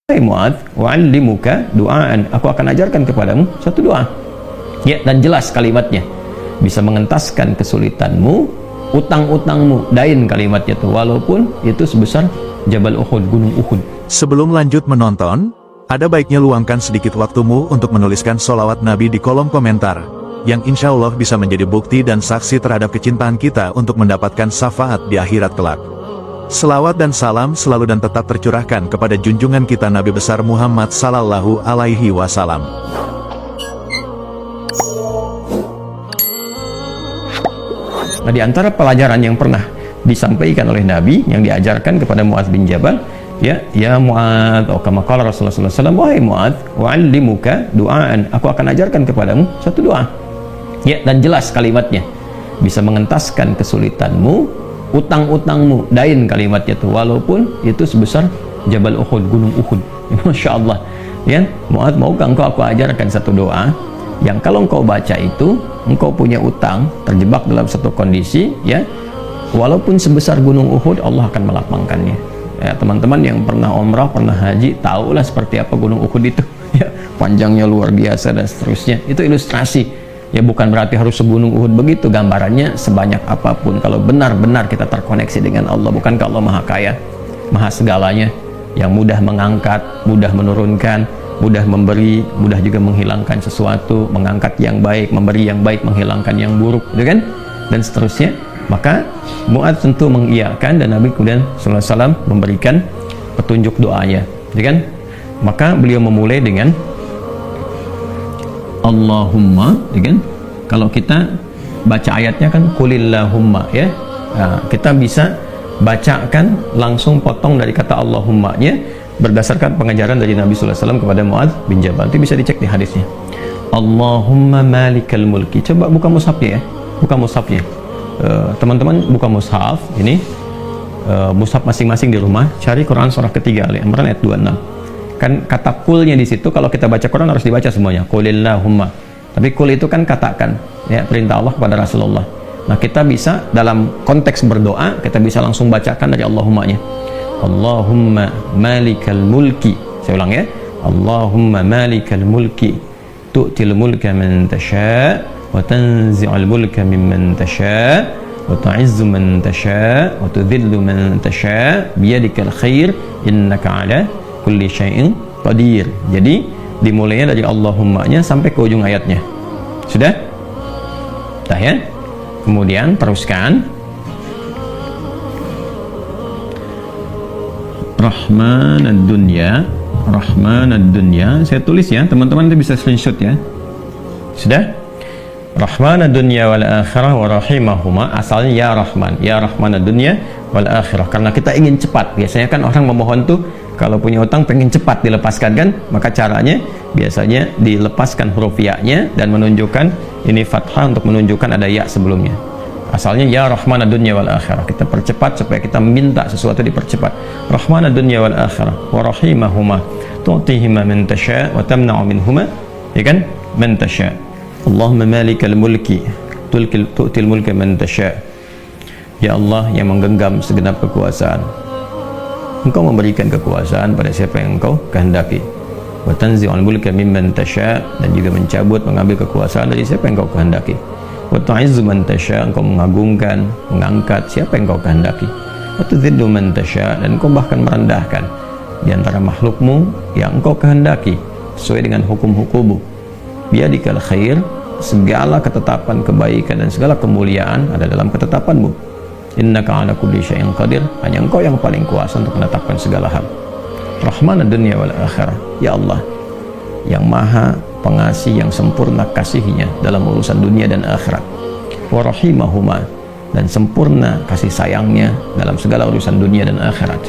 Hai Mu'adz, wa'allimuka du'aan, aku akan ajarkan kepadamu suatu doa. Ya, dan jelas kalimatnya, bisa mengentaskan kesulitanmu, utang-utangmu, dain kalimatnya tuh, walaupun itu sebesar Jabal Uhud, gunung Uhud. Sebelum lanjut menonton, ada baiknya luangkan sedikit waktumu untuk menuliskan sholawat Nabi di kolom komentar, yang insya Allah bisa menjadi bukti dan saksi terhadap kecintaan kita untuk mendapatkan syafaat di akhirat kelak. Selawat dan salam selalu dan tetap tercurahkan kepada junjungan kita Nabi besar Muhammad Sallallahu Alaihi Wasallam. Nah, di antara pelajaran yang pernah disampaikan oleh Nabi yang diajarkan kepada Mu'adz bin Jabal, ya Mu'adz, atau kama qala Rasulullah sallallahu alaihi wasallam, wahai Mu'adz, wa'allimuka du'aan, aku akan ajarkan kepadamu suatu doa. Ya, dan jelas kalimatnya, bisa mengentaskan kesulitanmu, utang-utangmu, dain kalimatnya tuh, walaupun itu sebesar Jabal Uhud, gunung Uhud. Masya Allah. Ya, Mu'adz, maukah engkau aku ajarkan satu doa yang kalau engkau baca itu, engkau punya utang, terjebak dalam satu kondisi, ya, walaupun sebesar gunung Uhud, Allah akan melapangkannya. Ya, teman-teman yang pernah umrah, pernah haji, tahulah seperti apa gunung Uhud itu. Ya, panjangnya luar biasa dan seterusnya. Itu ilustrasi. Ya, bukan berarti harus segunung Uhud begitu, gambarannya sebanyak apapun kalau benar-benar kita terkoneksi dengan Allah. Bukankah Allah Maha Kaya, Maha segalanya, yang mudah mengangkat, mudah menurunkan, mudah memberi, mudah juga menghilangkan sesuatu, mengangkat yang baik, memberi yang baik, menghilangkan yang buruk, gitu kan? Dan seterusnya. Maka Mu'adz tentu mengiyakan, dan Nabi kemudian sallallahu alaihi wasallam memberikan petunjuk doanya, gitu kan? Maka beliau memulai dengan Allahumma, ya kan? Kalau kita baca ayatnya kan kulillahumma, ya. Nah, kita bisa bacakan langsung potong dari kata Allahumma-nya berdasarkan pengajaran dari Nabi sallallahu alaihi wasallam kepada Mu'adz bin Jabal. Itu bisa dicek di hadisnya. Allahumma malikal mulki. Coba buka mushafnya, ya. Buka mushafnya. Teman-teman buka mushaf ini, mushaf masing-masing di rumah, cari Quran surah ketiga Ali Imran ayat 26. Kan kata kulnya di situ, kalau kita baca Quran harus dibaca semuanya, kulillahumma. Tapi kul itu kan katakan, ya, perintah Allah kepada Rasulullah. Nah, kita bisa dalam konteks berdoa, kita bisa langsung bacakan dari Allahumma-nya. Allahumma malikal mulki. Saya ulang, ya. Allahumma malikal mulki, tu'til mulka man tasha' wa tanzi'ul mulka mimman tasha' wa tu'izzu man tasha' wa tudhillu man tasha' biyadikal khair innaka 'ala kulli syai'in qadir. Jadi dimulainya dari Allahumma-nya sampai ke ujung ayatnya. Sudah? Dah, ya. Kemudian teruskan Rahmanad dunya, Rahmanad dunya. Saya tulis, ya, teman-teman itu bisa screenshot, ya. Sudah? Rahmanad dunya wal akhirah wa rahimahuma. Asalnya ya Rahman, ya Rahmanad dunya wal akhirah. Karena kita ingin cepat. Biasanya kan orang memohon tuh kalau punya utang pengen cepat dilepaskan, kan? Maka caranya biasanya dilepaskan huruf ya-nya dan menunjukkan ini fathah untuk menunjukkan ada ya sebelumnya. Asalnya ya Rahmanad dunya wal akhirah. Kita percepat supaya kita minta sesuatu dipercepat. Rahmanad dunya wal akhirah wa rahimahuma tu'tihima man tasha' wa tamna'u minhuma, ya kan? Man tasha'. Allahumma malikal mulki tu'til mulka man tasha'. Ya Allah yang menggenggam segenap kekuasaan, Engkau memberikan kekuasaan pada siapa yang Engkau kehendaki. Wa tanzi'ul mulka mimman tasha', dan juga mencabut, mengambil kekuasaan dari siapa yang Engkau kehendaki. Wa tu'izzu man tasha', Engkau mengagungkan, mengangkat siapa yang Engkau kehendaki. Wa tudhillu man tasha', dan Engkau bahkan merendahkan di antara makhlukmu yang Engkau kehendaki sesuai dengan hukum-hukummu. Biyadikal khair, segala ketetapan kebaikan dan segala kemuliaan ada dalam ketetapanmu. Innaka 'ala kulli syai'in qadir, hanya Engkau yang paling kuasa untuk menetapkan segala hal. Rahmanad dunya wal akhirah, ya Allah yang maha pengasih, yang sempurna kasihnya dalam urusan dunia dan akhirat. Wa rahimahuma, dan sempurna kasih sayangnya dalam segala urusan dunia dan akhirat.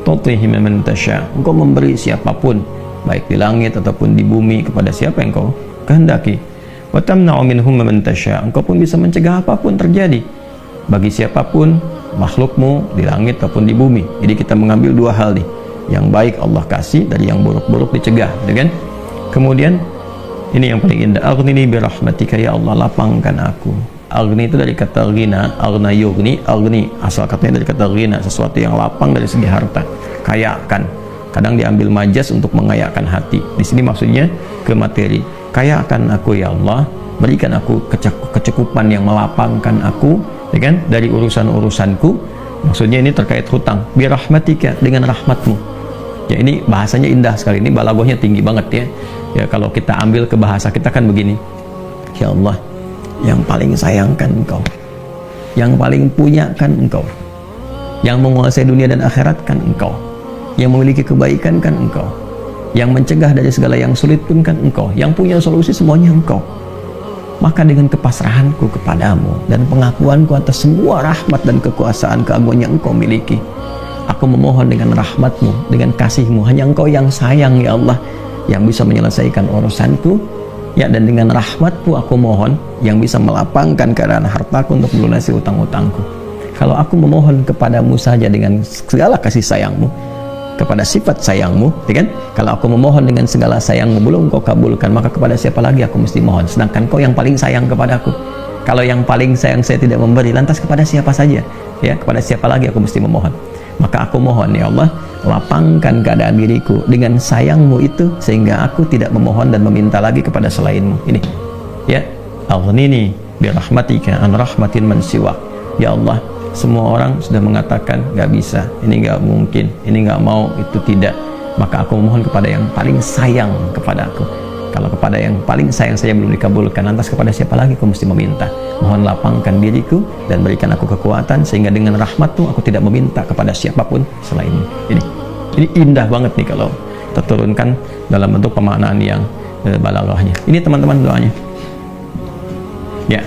Tu'tihi man tasha', Engkau memberi siapapun baik di langit ataupun di bumi kepada siapa yang Engkau kehendaki. Wa tamna'u minhum man tasha', Engkau pun bisa mencegah apapun terjadi bagi siapapun makhlukmu di langit ataupun di bumi. Jadi kita mengambil dua hal nih, yang baik Allah kasih, dari yang buruk-buruk dicegah, kan? Kemudian ini yang paling indah, aghnini bi rahmatika, ya Allah lapangkan aku. Aghni itu dari kata ghina, aghna yughni, aghni asal katanya dari kata ghina, sesuatu yang lapang dari segi harta, kayakan. Kadang diambil majas untuk mengayakkan hati. Di sini maksudnya ke materi. Kayakan aku ya Allah, berikan aku kecukupan yang melapangkan aku, ya kan, dari urusan-urusanku. Maksudnya ini terkait hutang. Bi rahmatika, dengan rahmatmu. Ya, ini bahasanya indah sekali. Ini balaghahnya tinggi banget ya. Ya, kalau kita ambil ke bahasa kita kan begini. Ya Allah, yang paling sayangkan Engkau. Yang paling punya kan Engkau. Yang menguasai dunia dan akhirat kan Engkau. Yang memiliki kebaikan kan Engkau. Yang mencegah dari segala yang sulit pun kan Engkau. Yang punya solusi semuanya Engkau. Maka dengan kepasrahanku kepadamu dan pengakuanku atas semua rahmat dan kekuasaan keagungan yang Engkau miliki, aku memohon dengan rahmatmu, dengan kasihmu, hanya Engkau yang sayang ya Allah, yang bisa menyelesaikan urusanku ya, dan dengan rahmatmu aku mohon yang bisa melapangkan keadaan hartaku untuk melunasi utang-utangku. Kalau aku memohon kepadamu saja dengan segala kasih sayangmu, kepada sifat sayangmu, ya kan? Kalau aku memohon dengan segala sayangmu belum kau kabulkan, maka kepada siapa lagi aku mesti mohon? Sedangkan kau yang paling sayang kepadaku. Kalau yang paling sayang saya tidak memberi, lantas kepada siapa saja? Ya, kepada siapa lagi aku mesti memohon? Maka aku mohon ya Allah, lapangkan keadaan diriku dengan sayangmu itu, sehingga aku tidak memohon dan meminta lagi kepada selainmu. Ini ya, aghnini bi rahmatika an rahmatin man siwak. Ya Allah, semua orang sudah mengatakan gak bisa, ini gak mungkin, ini gak mau, itu tidak. Maka aku memohon kepada yang paling sayang kepada aku. Kalau kepada yang paling sayang saya belum dikabulkan, lantas kepada siapa lagi aku mesti meminta? Mohon lapangkan diriku dan berikan aku kekuatan, sehingga dengan rahmatmu aku tidak meminta kepada siapapun selainmu. Ini indah banget nih kalau terturunkan dalam bentuk pemaknaan yang balaghahnya. Ini teman-teman doanya ya.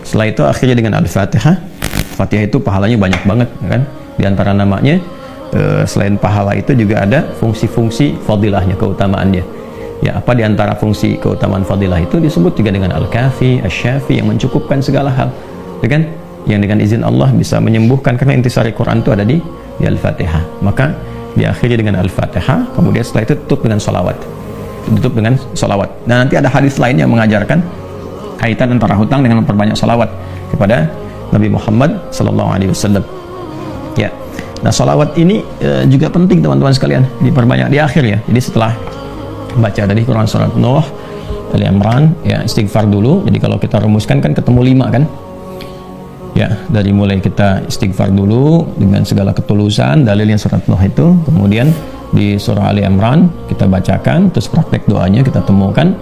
Setelah itu akhirnya dengan Al-Fatihah. Fatihah itu pahalanya banyak banget kan. Di antara namanya selain pahala itu juga ada fungsi-fungsi fadilahnya, keutamaannya. Ya, apa di antara fungsi keutamaan fadilah itu disebut juga dengan Al-Kafi, Asy-Syafi, yang mencukupkan segala hal. Ya kan? Yang dengan izin Allah bisa menyembuhkan, karena intisari Quran itu ada di Al-Fatihah. Maka diakhiri dengan Al-Fatihah, kemudian setelah itu tutup dengan sholawat. Tutup dengan sholawat. Dan nanti ada hadis lain yang mengajarkan kaitan antara hutang dengan memperbanyak sholawat kepada Nabi Muhammad SAW. Ya, nah sholawat ini juga penting teman-teman sekalian, diperbanyak di akhir ya. Jadi setelah baca dari Quran surat Nuh, Ali Imran, ya istighfar dulu. Jadi kalau kita rumuskan kan ketemu 5 kan. Ya, dari mulai kita istighfar dulu dengan segala ketulusan, dalilnya surat Nuh itu. Kemudian di surah Ali Imran kita bacakan, terus praktek doanya kita temukan.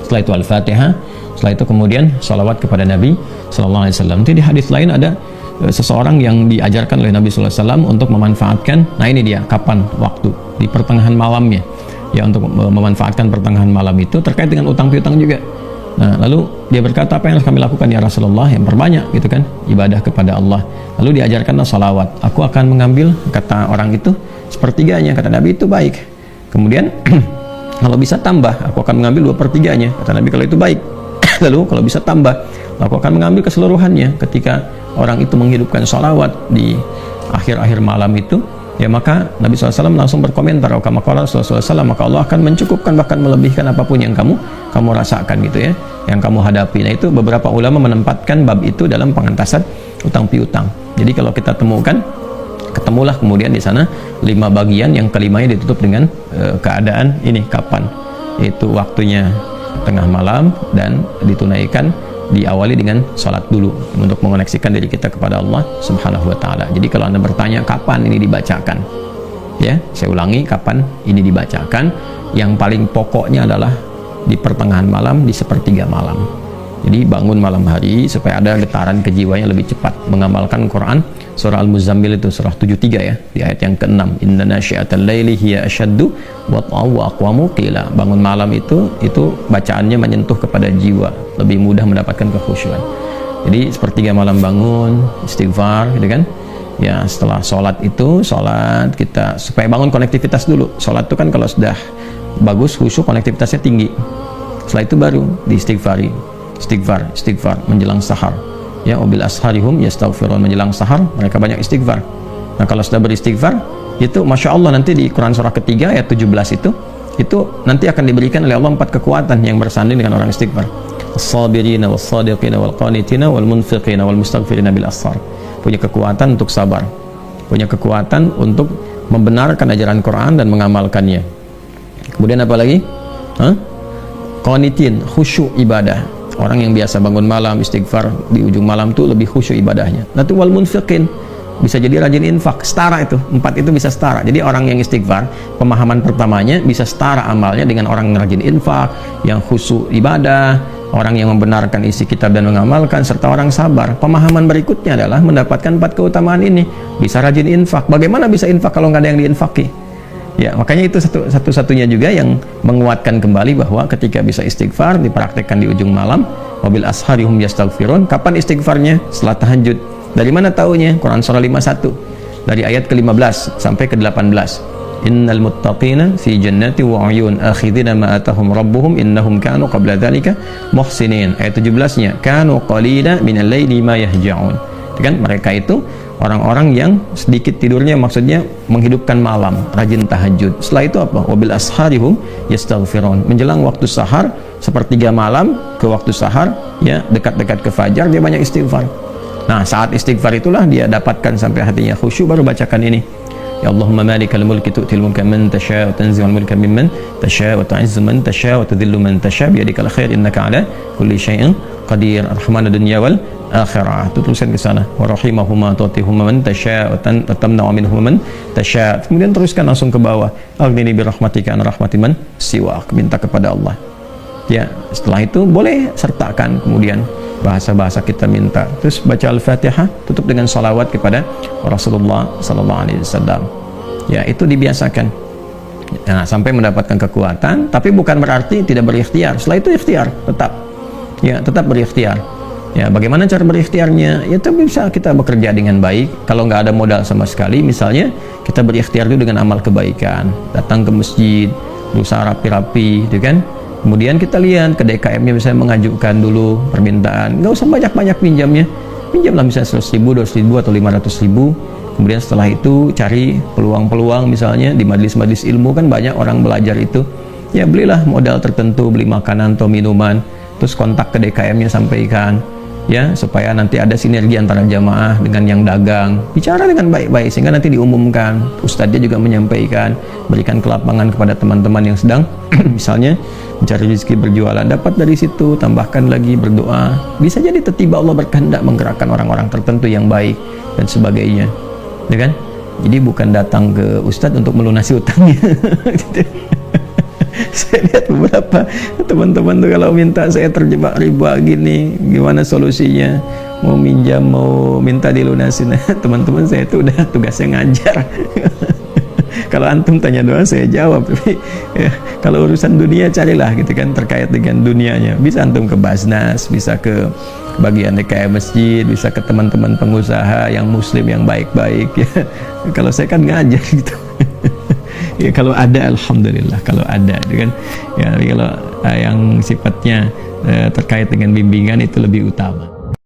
Setelah itu Al-Fatihah. Setelah itu kemudian sholawat kepada Nabi Sallallahu Alaihi Wasallam. Di hadis lain ada seseorang yang diajarkan oleh Nabi Sallallahu Alaihi Wasallam untuk memanfaatkan, nah ini dia, kapan waktu, di pertengahan malamnya ya, untuk memanfaatkan pertengahan malam itu terkait dengan utang piutang juga. Nah, lalu dia berkata, apa yang harus kami lakukan ya Rasulullah? Yang perbanyak gitu kan, ibadah kepada Allah. Lalu diajarkanlah sholawat. Aku akan mengambil, kata orang itu, sepertiganya. Kata Nabi, itu baik. Kemudian kalau bisa tambah, aku akan mengambil 2/3-nya. Kata Nabi, kalau itu baik. Lalu kalau bisa tambah, aku akan mengambil keseluruhannya. Ketika orang itu menghidupkan sholawat di akhir-akhir malam itu, ya maka Nabi SAW langsung berkomentar, Rasulullah SAW, maka Allah akan mencukupkan, bahkan melebihkan apapun yang kamu rasakan gitu ya, yang kamu hadapi. Nah itu beberapa ulama menempatkan bab itu dalam pengantasan utang piutang. Jadi kalau kita temukan, ketemulah kemudian di sana 5 bagian, yang kelimanya ditutup dengan keadaan ini kapan, yaitu waktunya tengah malam, dan ditunaikan diawali dengan sholat dulu untuk mengoneksikan diri kita kepada Allah Subhanahu wa Ta'ala. Jadi kalau Anda bertanya kapan ini dibacakan, ya saya ulangi, kapan ini dibacakan, yang paling pokoknya adalah di pertengahan malam, di sepertiga malam. Jadi bangun malam hari supaya ada getaran kejiwanya lebih cepat mengamalkan Quran. Surah Al-Muzammil itu surah 73 ya, di ayat yang ke-6, inna nasyi'atal laili hiya asyaddu wat'an wa aqwamu qila. Bangun malam itu bacaannya menyentuh kepada jiwa, lebih mudah mendapatkan kekhusyuan. Jadi sepertiga malam bangun, istighfar gitu kan ya. Setelah sholat itu, sholat kita supaya bangun konektivitas dulu. Sholat itu kan kalau sudah bagus khusyuk, konektivitasnya tinggi. Setelah itu baru diistighfari, istighfar menjelang sahar ya, wabil asharihum yastaghfirun, menjelang sahar mereka banyak istighfar. Nah kalau sudah beristighfar itu Masya Allah, nanti di Quran surah ketiga ayat 17 itu nanti akan diberikan oleh Allah 4 kekuatan yang bersanding dengan orang istighfar. As-sabirina was-sadiqina wal-qanitina wal-munfiqina wal-mustaghfirina bil ashar. Punya kekuatan untuk sabar, punya kekuatan untuk membenarkan ajaran Quran dan mengamalkannya. Kemudian apa lagi? Qanitin, khusyuk ibadah. Orang yang biasa bangun malam istighfar di ujung malam tuh lebih khusyuk ibadahnya. Nanti wal munfiqin, bisa jadi rajin infak, setara itu. 4 itu bisa setara. Jadi orang yang istighfar, pemahaman pertamanya bisa setara amalnya dengan orang yang rajin infak, yang khusyuk ibadah, orang yang membenarkan isi kitab dan mengamalkan, serta orang sabar. Pemahaman berikutnya adalah mendapatkan 4 keutamaan ini. Bisa rajin infak. Bagaimana bisa infak kalau nggak ada yang diinfaki? Ya, makanya itu satu-satunya juga yang menguatkan kembali bahwa ketika bisa istighfar dipraktekkan di ujung malam. Wabil asharihum yastaghfirun. Kapan istighfarnya? Setelah tahajud. Dari mana taunya? Quran surah 51 dari ayat ke-15 sampai ke-18. Innal muttaqina fi jannati wa 'uyun akhidina ma atahum rabbuhum innahum kanu qabla dzalika muhsinin. Ayat 17-nya, kanu qalila minal laili ma yahja'un. Kan mereka itu orang-orang yang sedikit tidurnya, maksudnya menghidupkan malam, rajin tahajud. Setelah itu apa? Wabil asharihum yastaghfirun. Menjelang waktu sahar, sepertiga malam ke waktu sahar, ya dekat-dekat ke fajar dia banyak istighfar. Nah, saat istighfar itulah dia dapatkan sampai hatinya khusyuk, baru bacakan ini. Ya Allahumma malikal mulki tu'til mulka man tasha' wa tanzi'ul mulka mimman tasha' wa tu'izzu man tasha' wa tudhillu man tasha' biyadikal khair innaka 'ala kulli syai'in qadir. Rahmanad dunya wal akhirah. Itu tulisan ke sana. Wa rahimahuma tu'tihuma man tasha' wa tamna'u minhum man tasha'. Kemudian teruskan langsung ke bawah. Aghnini bi rahmatika an rahmati man siwak. Minta kepada Allah. Ya, setelah itu boleh sertakan kemudian bahasa-bahasa kita minta. Terus baca Al-Fatihah, tutup dengan salawat kepada Rasulullah sallallahu alaihi wasallam. Ya, itu dibiasakan. Nah, sampai mendapatkan kekuatan, tapi bukan berarti tidak berikhtiar. Setelah itu ikhtiar tetap. Ya, tetap berikhtiar. Ya, bagaimana cara berikhtiarnya? Ya, itu bisa kita bekerja dengan baik. Kalau nggak ada modal sama sekali, misalnya kita berikhtiar dulu dengan amal kebaikan, datang ke masjid, berusaha rapi-rapi, gitu kan? Kemudian kita lihat ke DKM-nya, misalnya mengajukan dulu permintaan, nggak usah banyak-banyak pinjamnya, pinjamlah misalnya 100.000, 200.000 atau 500.000. Kemudian setelah itu cari peluang-peluang, misalnya di majelis-majelis ilmu kan banyak orang belajar itu, ya belilah modal tertentu, beli makanan atau minuman, terus kontak ke DKM-nya, sampaikan, ya supaya nanti ada sinergi antara jamaah dengan yang dagang, bicara dengan baik-baik sehingga nanti diumumkan. Ustadznya juga menyampaikan, berikan kelapangan kepada teman-teman yang sedang misalnya mencari rezeki berjualan, dapat dari situ, tambahkan lagi berdoa. Bisa jadi tiba-tiba Allah berkehendak menggerakkan orang-orang tertentu yang baik dan sebagainya, ya kan? Jadi bukan datang ke ustadz untuk melunasi utangnya. Saya lihat beberapa teman-teman tuh kalau minta, saya terjebak riba gini, gimana solusinya? Mau minjam, mau minta dilunasin. Teman-teman saya itu udah tugasnya ngajar. Kalau antum tanya doa saya jawab, tapi ya, kalau urusan dunia carilah gitu kan, terkait dengan dunianya. Bisa antum ke Basnas, bisa ke bagian DKM masjid, bisa ke teman-teman pengusaha yang muslim yang baik-baik ya. Kalau saya kan ngajar gitu. Ya kalau ada alhamdulillah, kalau ada gitu kan. Ya kalau yang sifatnya terkait dengan bimbingan itu lebih utama.